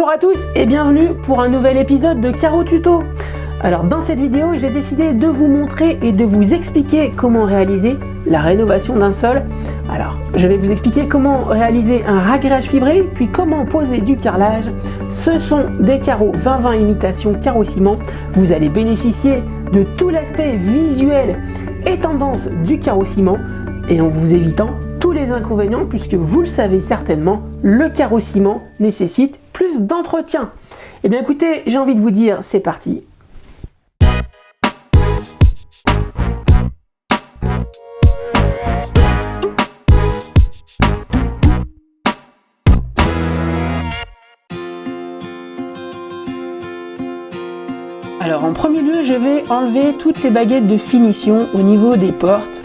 Bonjour à tous et bienvenue pour un nouvel épisode de Caro Tuto. Alors dans cette vidéo, j'ai décidé de vous montrer et de vous expliquer comment réaliser la rénovation d'un sol. Alors je vais vous expliquer comment réaliser un ragrillage fibré, puis comment poser du carrelage. Ce sont des carreaux 20-20 imitation carreau ciment. Vous allez bénéficier de tout l'aspect visuel et tendance du carreau ciment et en vous évitant tous les inconvénients, puisque vous le savez certainement, le carreau ciment nécessite plus d'entretien. Et bien écoutez, j'ai envie de vous dire, c'est parti. Alors en premier lieu, je vais enlever toutes les baguettes de finition au niveau des portes.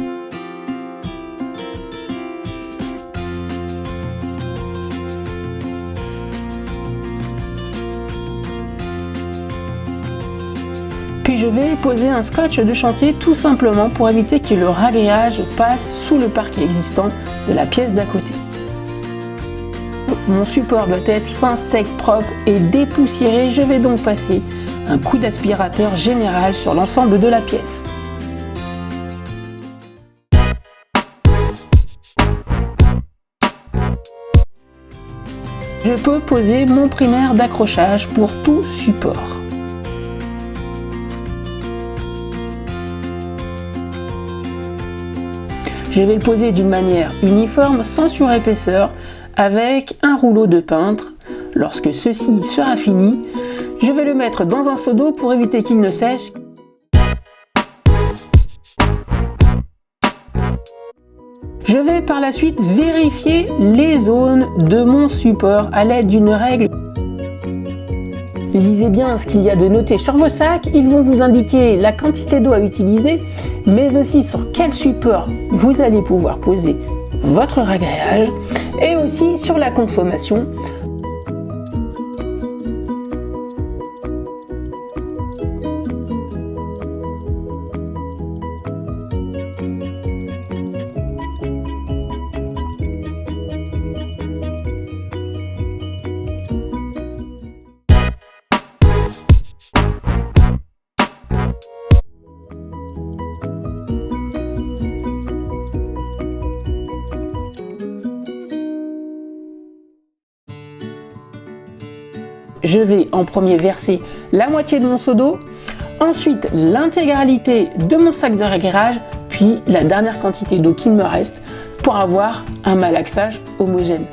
Puis je vais poser un scotch de chantier tout simplement pour éviter que le ragrillage passe sous le parquet existant de la pièce d'à côté. Mon support doit être sain, sec, propre et dépoussiéré. Je vais donc passer un coup d'aspirateur général sur l'ensemble de la pièce. Je peux poser mon primaire d'accrochage pour tout support. Je vais le poser d'une manière uniforme, sans surépaisseur, avec un rouleau de peintre. Lorsque ceci sera fini, je vais le mettre dans un seau d'eau pour éviter qu'il ne sèche. Je vais par la suite vérifier les zones de mon support à l'aide d'une règle. Lisez bien ce qu'il y a de noté sur vos sacs, ils vont vous indiquer la quantité d'eau à utiliser, mais aussi sur quel support vous allez pouvoir poser votre ragrillage et aussi sur la consommation. Je vais en premier verser la moitié de mon seau d'eau, ensuite l'intégralité de mon sac de ragrillage, puis la dernière quantité d'eau qu'il me reste pour avoir un malaxage homogène.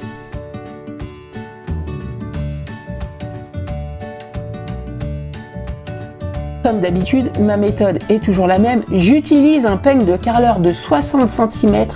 Comme d'habitude, ma méthode est toujours la même. J'utilise un peigne de carreleur de 60 cm.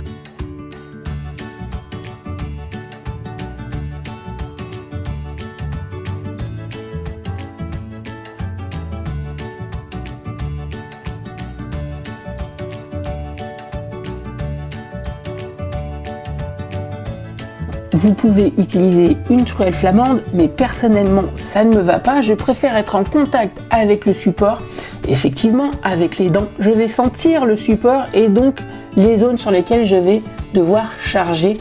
Vous pouvez utiliser une truelle flamande, mais personnellement ça ne me va pas. Je préfère être en contact avec le support. Effectivement, avec les dents, je vais sentir le support et donc les zones sur lesquelles je vais devoir charger.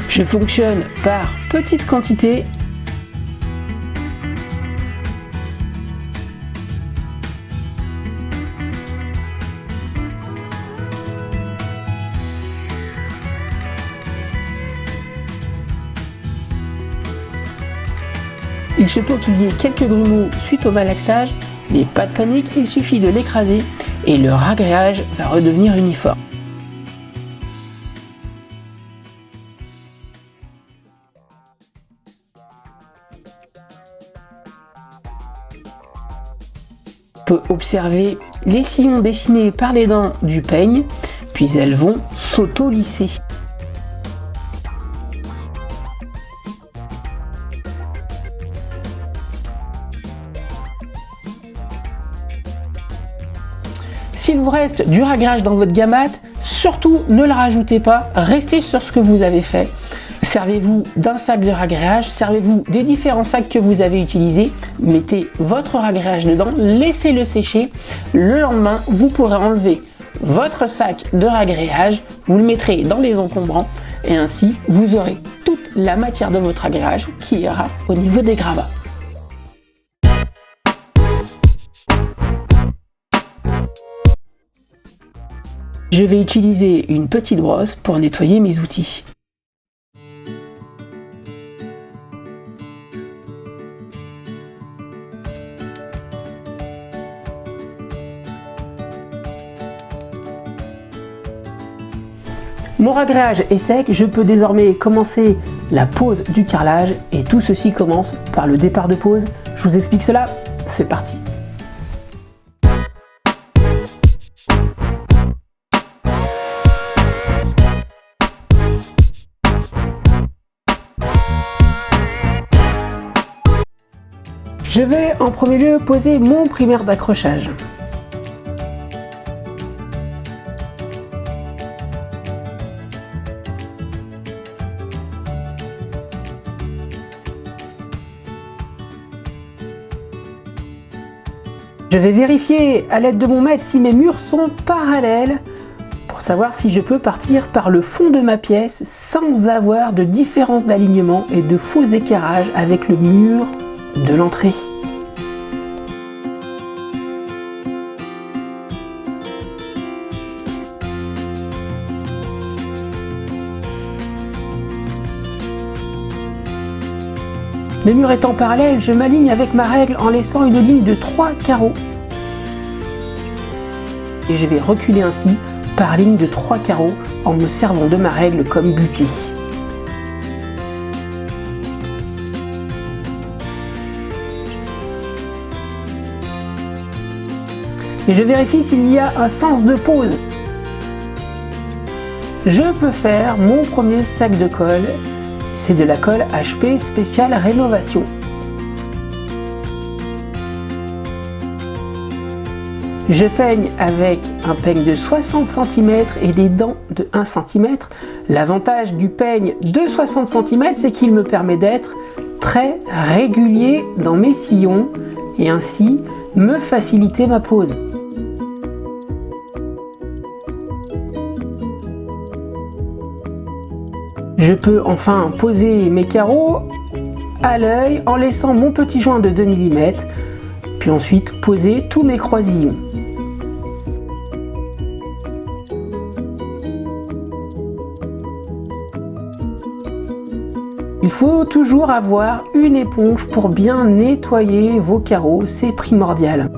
Je fonctionne par petites quantités. Il se peut qu'il y ait quelques grumeaux suite au malaxage, mais pas de panique, il suffit de l'écraser et le ragrillage va redevenir uniforme. On peut observer les sillons dessinés par les dents du peigne, puis elles vont s'auto-lisser. S'il vous reste du ragrillage dans votre gamate, surtout ne le rajoutez pas, restez sur ce que vous avez fait. Servez-vous d'un sac de ragrillage, servez-vous des différents sacs que vous avez utilisés, mettez votre ragrillage dedans, laissez-le sécher. Le lendemain, vous pourrez enlever votre sac de ragréage, vous le mettrez dans les encombrants et ainsi vous aurez toute la matière de votre agréage qui ira au niveau des gravats. Je vais utiliser une petite brosse pour nettoyer mes outils. Mon ragréage est sec, je peux désormais commencer la pose du carrelage et tout ceci commence par le départ de pose. Je vous explique cela, c'est parti. Je vais en premier lieu poser mon primaire d'accrochage. Je vais vérifier à l'aide de mon mètre si mes murs sont parallèles pour savoir si je peux partir par le fond de ma pièce sans avoir de différence d'alignement et de faux éclairage avec le mur de l'entrée. Mes murs étant parallèles, je m'aligne avec ma règle en laissant une ligne de 3 carreaux. Et je vais reculer ainsi par ligne de 3 carreaux en me servant de ma règle comme butée. Et je vérifie s'il y a un sens de pose. Je peux faire mon premier sac de colle. C'est de la colle HP spéciale rénovation. Je peigne avec un peigne de 60 cm et des dents de 1 cm. L'avantage du peigne de 60 cm, c'est qu'il me permet d'être très régulier dans mes sillons et ainsi me faciliter ma pose. Je peux enfin poser mes carreaux à l'œil en laissant mon petit joint de 2 mm, puis ensuite poser tous mes croisillons. Il faut toujours avoir une éponge pour bien nettoyer vos carreaux, c'est primordial.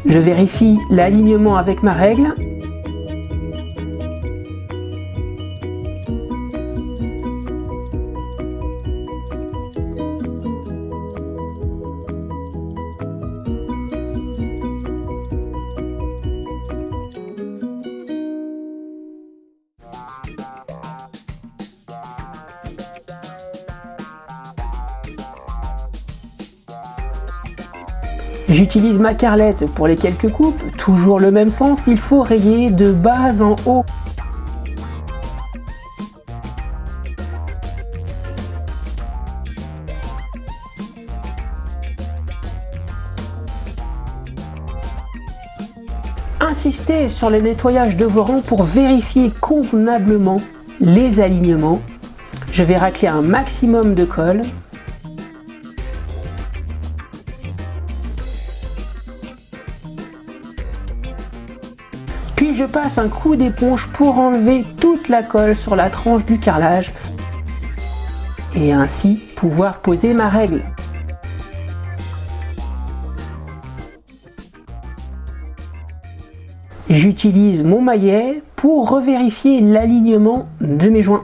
Je vérifie l'alignement avec ma règle. J'utilise ma carrelette pour les quelques coupes, toujours le même sens, il faut rayer de bas en haut. Insistez sur le nettoyage de vos rangs pour vérifier convenablement les alignements. Je vais racler un maximum de colle. Puis je passe un coup d'éponge pour enlever toute la colle sur la tranche du carrelage et ainsi pouvoir poser ma règle. J'utilise mon maillet pour revérifier l'alignement de mes joints.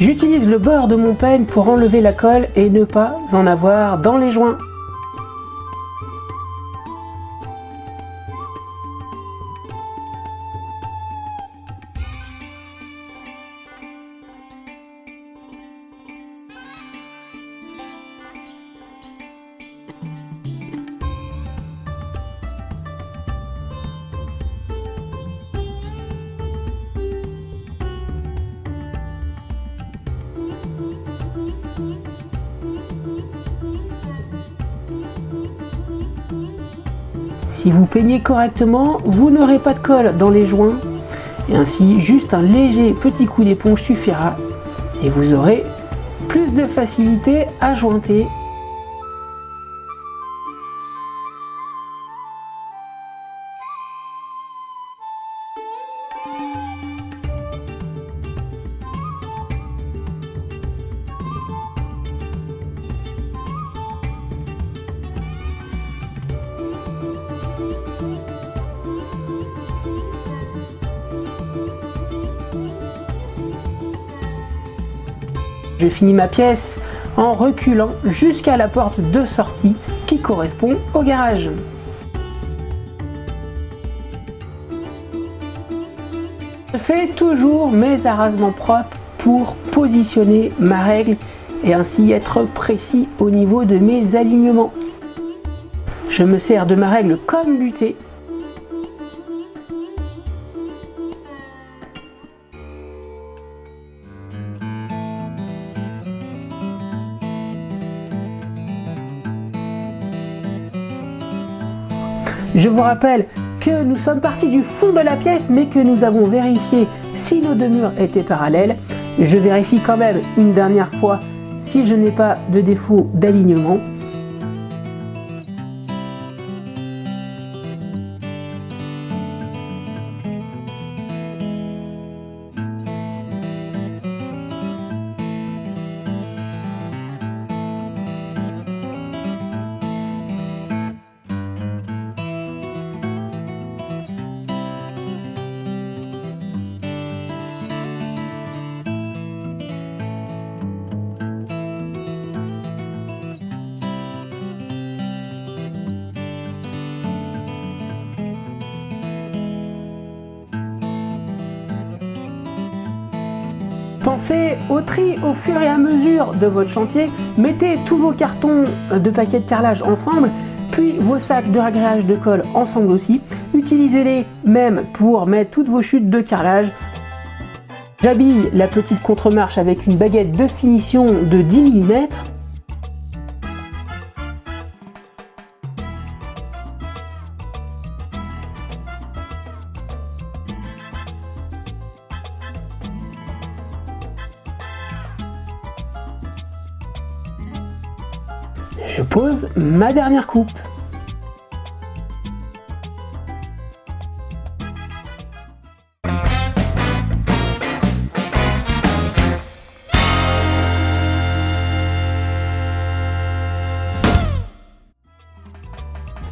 J'utilise le bord de mon peigne pour enlever la colle et ne pas en avoir dans les joints. Si vous peignez correctement, vous n'aurez pas de colle dans les joints. Et ainsi, juste un léger petit coup d'éponge suffira et vous aurez plus de facilité à jointer. Je finis ma pièce en reculant jusqu'à la porte de sortie qui correspond au garage. Je fais toujours mes arasements propres pour positionner ma règle et ainsi être précis au niveau de mes alignements. Je me sers de ma règle comme butée. Je vous rappelle que nous sommes partis du fond de la pièce mais que nous avons vérifié si nos deux murs étaient parallèles. Je vérifie quand même une dernière fois si je n'ai pas de défaut d'alignement. Pensez au tri au fur et à mesure de votre chantier. Mettez tous vos cartons de paquets de carrelage ensemble, puis vos sacs de ragréage de colle ensemble aussi. Utilisez-les même pour mettre toutes vos chutes de carrelage. J'habille la petite contre-marche avec une baguette de finition de 10 mm. Je pose ma dernière coupe.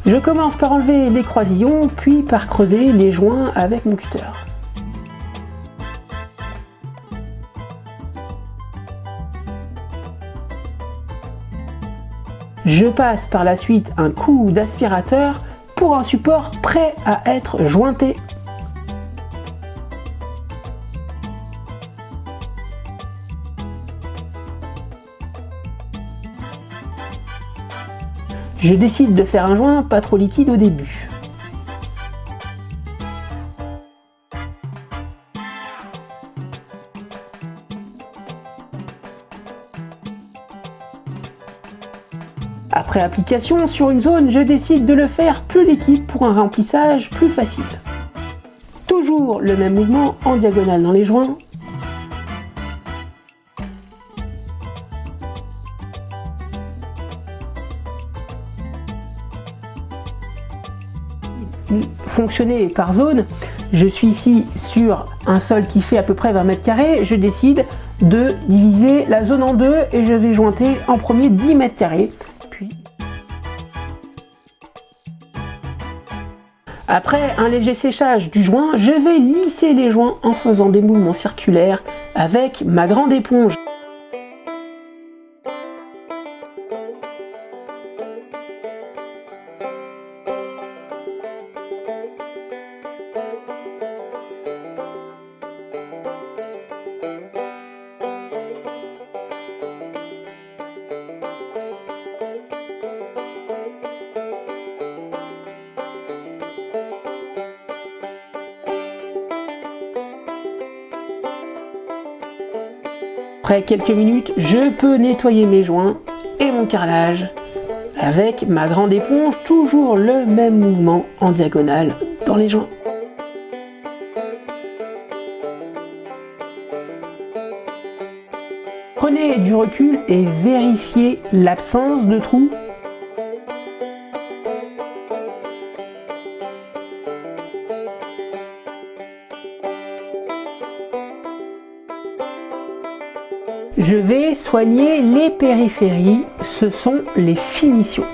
Je commence par enlever les croisillons, puis par creuser les joints avec mon cutter. Je passe par la suite un coup d'aspirateur pour un support prêt à être jointé. Je décide de faire un joint pas trop liquide au début. Après application sur une zone, je décide de le faire plus liquide pour un remplissage plus facile. Toujours le même mouvement en diagonale dans les joints. Fonctionner par zone. Je suis ici sur un sol qui fait à peu près 20 mètres carrés. Je décide de diviser la zone en deux et je vais jointer en premier 10 mètres carrés. Après un léger séchage du joint, je vais lisser les joints en faisant des mouvements circulaires avec ma grande éponge. Après quelques minutes, je peux nettoyer mes joints et mon carrelage avec ma grande éponge, toujours le même mouvement en diagonale dans les joints. Prenez du recul et vérifiez l'absence de trous. Je vais soigner les périphéries, ce sont les finitions.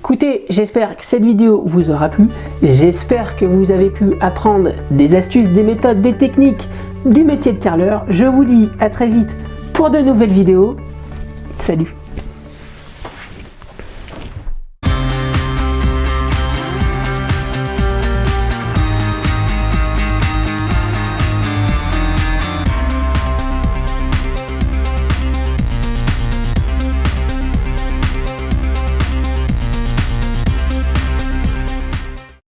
Écoutez, j'espère que cette vidéo vous aura plu, j'espère que vous avez pu apprendre des astuces, des méthodes, des techniques du métier de carreleur. Je vous dis à très vite pour de nouvelles vidéos. Salut!